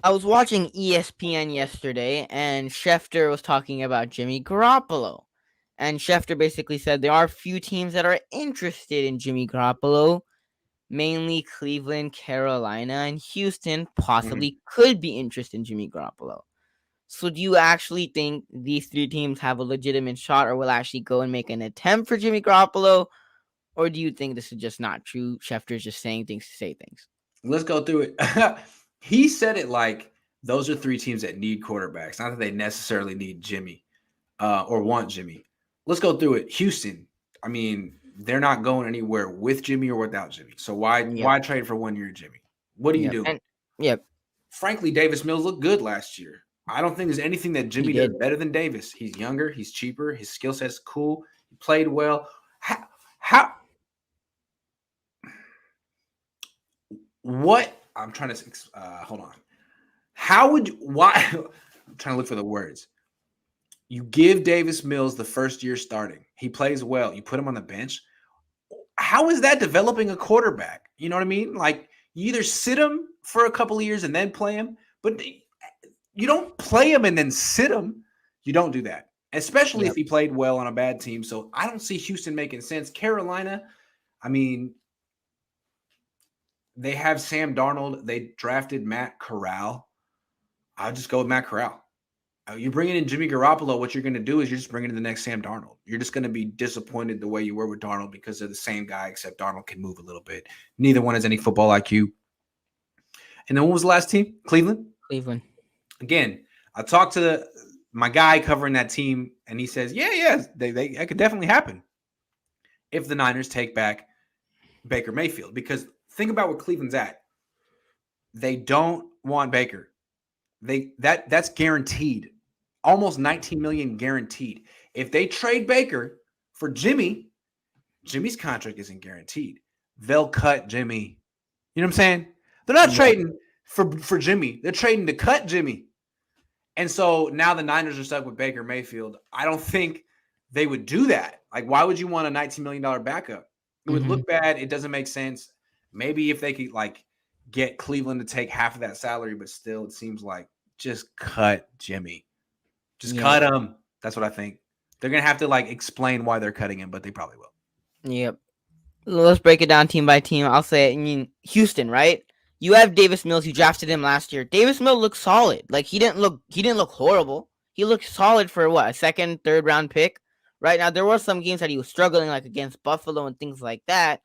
I was watching ESPN yesterday, and Schefter was talking about Jimmy Garoppolo. And Schefter basically said there are few teams that are interested in Jimmy Garoppolo, mainly Cleveland, Carolina, and Houston possibly could be interested in Jimmy Garoppolo. So do you actually think these three teams have a legitimate shot or will actually go and make an attempt for Jimmy Garoppolo? Or do you think this is just not true? Schefter's just saying things to say things. Let's go through it. He said it like those are three teams that need quarterbacks, not that they necessarily need Jimmy or want Jimmy. Let's go through it. Houston, I mean, they're not going anywhere with Jimmy or without Jimmy. So why trade for 1 year Jimmy? What are you doing? And yep. Frankly, Davis Mills looked good last year. I don't think there's anything that Jimmy does did. better than Davis. He's younger, he's cheaper, his skill set's cool, he played well. How what I'm trying to hold on. How would you, why? I'm trying to look for the words. You give Davis Mills the first year starting. He plays well. You put him on the bench. How is that developing a quarterback? You know what I mean? Like you either sit him for a couple of years and then play him, but you don't play him and then sit him. You don't do that, especially if he played well on a bad team. So I don't see Houston making sense. Carolina, I mean, they have Sam Darnold. They drafted Matt Corral. I'll just go with Matt Corral. You're bringing in Jimmy Garoppolo. What you're going to do is you're just bringing in the next Sam Darnold. You're just going to be disappointed the way you were with Darnold because they're the same guy, except Darnold can move a little bit. Neither one has any football IQ. And then what was the last team? Cleveland? Cleveland. Again, I talked to my guy covering that team, and he says, that could definitely happen if the Niners take back Baker Mayfield. Because think about where Cleveland's at. They don't want Baker. That's guaranteed. Almost $19 million guaranteed. If they trade Baker for Jimmy's contract isn't guaranteed. They'll cut Jimmy. You know what I'm saying? They're not trading for Jimmy. They're trading to cut Jimmy. And so now the Niners are stuck with Baker Mayfield. I don't think they would do that. Like, why would you want a $19 million backup? It would look bad. It doesn't make sense. Maybe if they could like get Cleveland to take half of that salary, but still it seems like just cut Jimmy. Just cut him. That's what I think. They're going to have to like explain why they're cutting him, but they probably will. Yep. Let's break it down team by team. I'll say, Houston, right? You have Davis Mills. You drafted him last year. Davis Mills looked solid. Like he didn't look horrible. He looked solid for what, a second, third round pick. Right now, there were some games that he was struggling, like against Buffalo and things like that.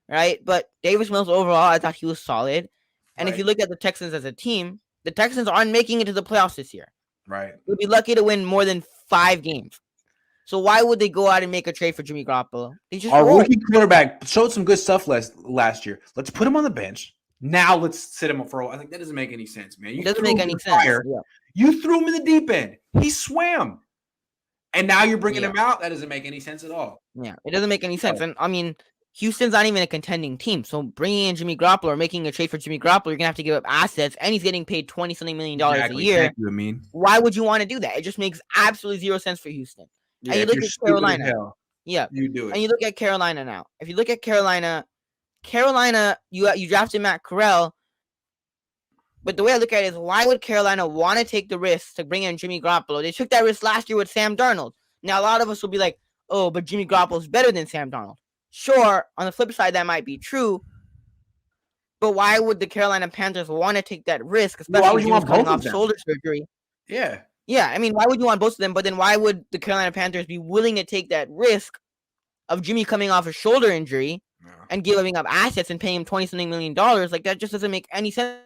Right, but Davis Mills overall, I thought he was solid. And if you look at the Texans as a team, the Texans aren't making it to the playoffs this year. Right. They'd be lucky to win more than 5 games. So why would they go out and make a trade for Jimmy Garoppolo? Our rookie quarterback showed some good stuff last year. Let's put him on the bench. Now let's sit him for a while. I think that doesn't make any sense, man. It doesn't make any sense. You threw him in the deep end. He swam. And now you're bringing him out? That doesn't make any sense at all. Yeah, it doesn't make any sense. And, I mean, Houston's not even a contending team. So bringing in Jimmy Garoppolo or making a trade for Jimmy Garoppolo, you're going to have to give up assets, and he's getting paid $20-something million a year. Thank you, Amin. Why would you want to do that? It just makes absolutely zero sense for Houston. Yeah, and you look at Carolina. Yeah, you do it. And you look at Carolina now. If you look at Carolina, you drafted Matt Corral. But the way I look at it is, why would Carolina want to take the risk to bring in Jimmy Garoppolo? They took that risk last year with Sam Darnold. Now, a lot of us will be like, oh, but Jimmy Garoppolo is better than Sam Darnold. Sure, on the flip side, that might be true. But why would the Carolina Panthers want to take that risk, especially when coming off shoulder surgery? Yeah. Yeah, I mean, why would you want both of them? But then why would the Carolina Panthers be willing to take that risk of Jimmy coming off a shoulder injury and giving up assets and paying him $20-something million? Like, that just doesn't make any sense.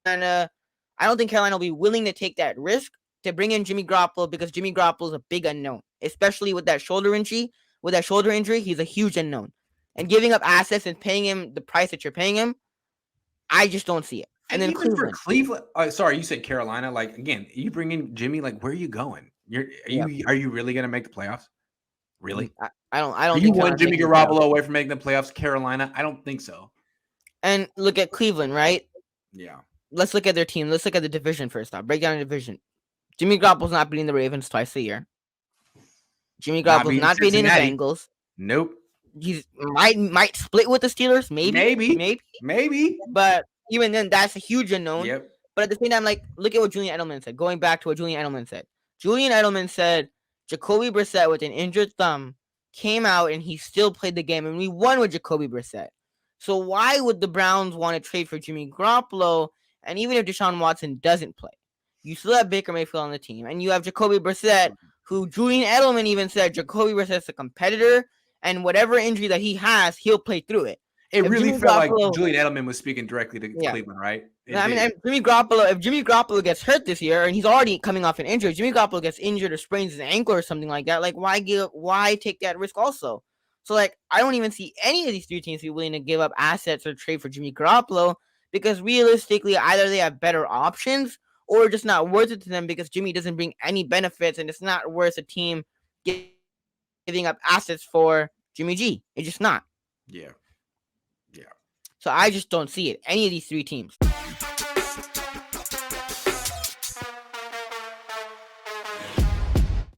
And I don't think Carolina will be willing to take that risk to bring in Jimmy Garoppolo because Jimmy Garoppolo is a big unknown, especially with that shoulder injury. With that shoulder injury, he's a huge unknown. And giving up assets and paying him the price that you're paying him, I just don't see it. And then Cleveland. Sorry, you said Carolina. Like, again, you bring in Jimmy. Like, where are you going? Are you really going to make the playoffs? Really? I don't. You want Jimmy Garoppolo away from making the playoffs, Carolina? I don't think so. And look at Cleveland, right? Yeah. Let's look at their team. Let's look at the division first off. Break down the division. Jimmy Garoppolo's not beating the Ravens twice a year. Jimmy Garoppolo's not beating the Bengals. Nope. He's might split with the Steelers, Maybe. maybe. Maybe. But even then, that's a huge unknown. Yep. But at the same time, like, look at what Julian Edelman said. Going back to what Julian Edelman said. Julian Edelman said Jacoby Brissett with an injured thumb came out and he still played the game, and we won with Jacoby Brissett. So why would the Browns want to trade for Jimmy Garoppolo? And even if Deshaun Watson doesn't play, you still have Baker Mayfield on the team, and you have Jacoby Brissett, who Julian Edelman even said Jacoby Brissett's a competitor, and whatever injury that he has, he'll play through it. It If really Jimmy felt like Garoppolo- Julian Edelman was speaking directly to Yeah. Cleveland, right? It I mean, did. and if Jimmy Garoppolo gets hurt this year, and he's already coming off an injury, Jimmy Garoppolo gets injured or sprains his ankle or something like that, like, why take that risk also? So, like, I don't even see any of these three teams be willing to give up assets or trade for Jimmy Garoppolo, because realistically, either they have better options or just not worth it to them, because Jimmy doesn't bring any benefits, and it's not worth a team giving up assets for Jimmy G. It's just not. Yeah. So I just don't see it. Any of these three teams.